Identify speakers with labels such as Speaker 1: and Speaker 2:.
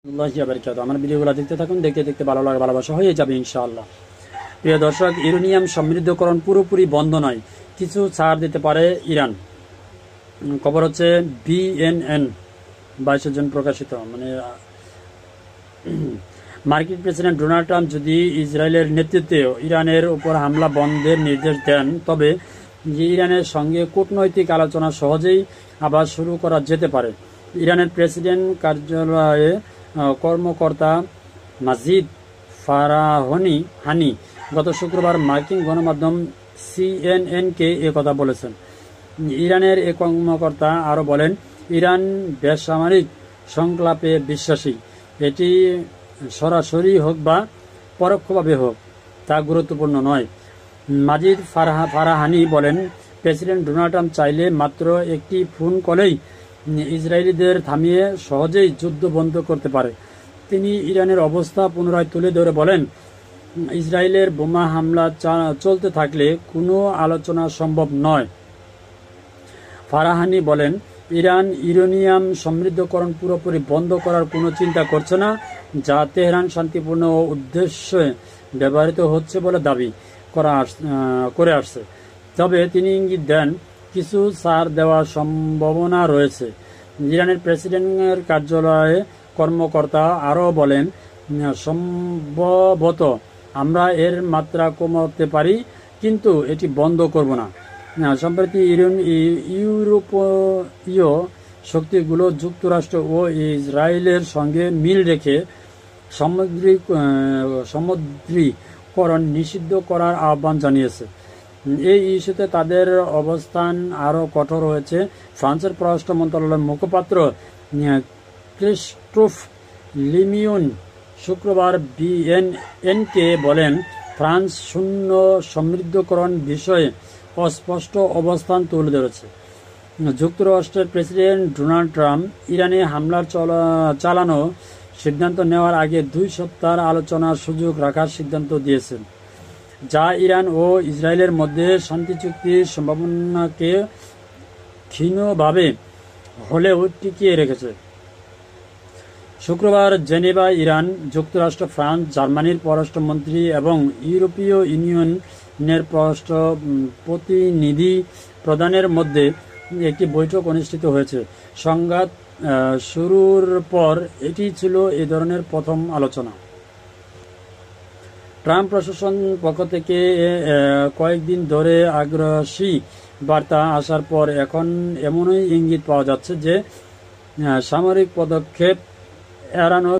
Speaker 1: আমার ভিডিওগুলো দেখতে থাকুন, দেখতে দেখতে ভালো লাগে, ভালোবাসা হয়ে যাবে ইনশাআল্লাহ। প্রিয় দর্শক, ইউরেনিয়াম সমৃদ্ধকরণ পুরোপুরি বন্ধ নয়, কিছু ছাড় দিতে পারে ইরান। খবর হচ্ছে বিএনএন 22 জন প্রকাশিত। মার্কিন প্রেসিডেন্ট ডোনাল্ড ট্রাম্প যদি ইসরায়েলের নেতৃত্বে ইরানের উপর হামলা বন্ধের নির্দেশ দেন, তবে ইরানের সঙ্গে কূটনৈতিক আলোচনা সহজেই আবার শুরু করা যেতে পারে। ইরানের প্রেসিডেন্ট কার্যালয়ে কর্মকর্তা মাজিদ ফারাহানি গত শুক্রবার মার্কিন গণমাধ্যম সিএনএনকে কথা বলেছেন। ইরানের এ কর্মকর্তা আরও বলেন, ইরান বেসামরিক সংলাপে বিশ্বাসী। এটি সরাসরি হোক বা পরোক্ষভাবে হোক তা গুরুত্বপূর্ণ নয়। মাজিদ ফারাহানি বলেন, প্রেসিডেন্ট ডোনাল্ড ট্রাম্প চাইলে মাত্র একটি ফোন কলেই ইসরায়েলিদের থামিয়ে সহজেই যুদ্ধ বন্ধ করতে পারে। তিনি ইরানের অবস্থা পুনরায় তুলে ধরে বলেন, ইসরায়েলের বোমা হামলা চলতে থাকলে কোনো আলোচনা সম্ভব নয়। ফারাহানি বলেন, ইরান ইউরেনিয়াম সমৃদ্ধকরণ পুরোপুরি বন্ধ করার কোনো চিন্তা করছে না, যা তেহরান শান্তিপূর্ণ উদ্দেশ্যে ব্যবহৃত হচ্ছে বলে দাবি করে আসছে। তবে তিনি ইঙ্গিত দেন, কিছু ছাড় দেওয়ার সম্ভাবনা রয়েছে। ইরানের প্রেসিডেন্টের কার্যালয়ে কর্মকর্তা আরও বলেন, সম্ভবত আমরা এর মাত্রা কমাতে পারি, কিন্তু এটি বন্ধ করব না। সম্প্রতি ইউরোপীয় শক্তিগুলো যুক্তরাষ্ট্র ও ইসরায়েলের সঙ্গে মিল রেখে সামুদ্রিকরণ নিষিদ্ধ করার আহ্বান জানিয়েছে। এই ইস্যুতে তাদের অবস্থান আরও কঠোর হয়েছে। ফ্রান্সের পররাষ্ট্র মন্ত্রণালয়ের মুখপাত্র ক্রিস্টোফ লিমিউন শুক্রবার বিএনএনকে বলেন, ফ্রান্স শূন্য সমৃদ্ধকরণ বিষয়ে অস্পষ্ট অবস্থান তুলে ধরেছে। যুক্তরাষ্ট্রের প্রেসিডেন্ট ডোনাল্ড ট্রাম্প ইরানে হামলা চালানো সিদ্ধান্ত নেওয়ার আগে 2 সপ্তাহ আলোচনার সুযোগ রাখার সিদ্ধান্ত দিয়েছেন, যা ইরান ও ইসরায়েলের মধ্যে শান্তি চুক্তির সম্ভাবনাকে ক্ষীণভাবে হলেও টিকিয়ে রেখেছে। শুক্রবার জেনেভা ইরান, যুক্তরাষ্ট্র, ফ্রান্স, জার্মানির পররাষ্ট্রমন্ত্রী এবং ইউরোপীয় ইউনিয়নের পররাষ্ট্র প্রতিনিধি প্রধানের মধ্যে একটি বৈঠক অনুষ্ঠিত হয়েছে। সংঘাত শুরুর পর এটি ছিল এ ধরনের প্রথম আলোচনা। ট্রাম্প প্রশাসন পক্ষ থেকে কয়েকদিন ধরে আগ্রাসী বার্তা আসার পর এখন এমনই ইঙ্গিত পাওয়া যাচ্ছে যে সামরিক পদক্ষেপ এড়ানোর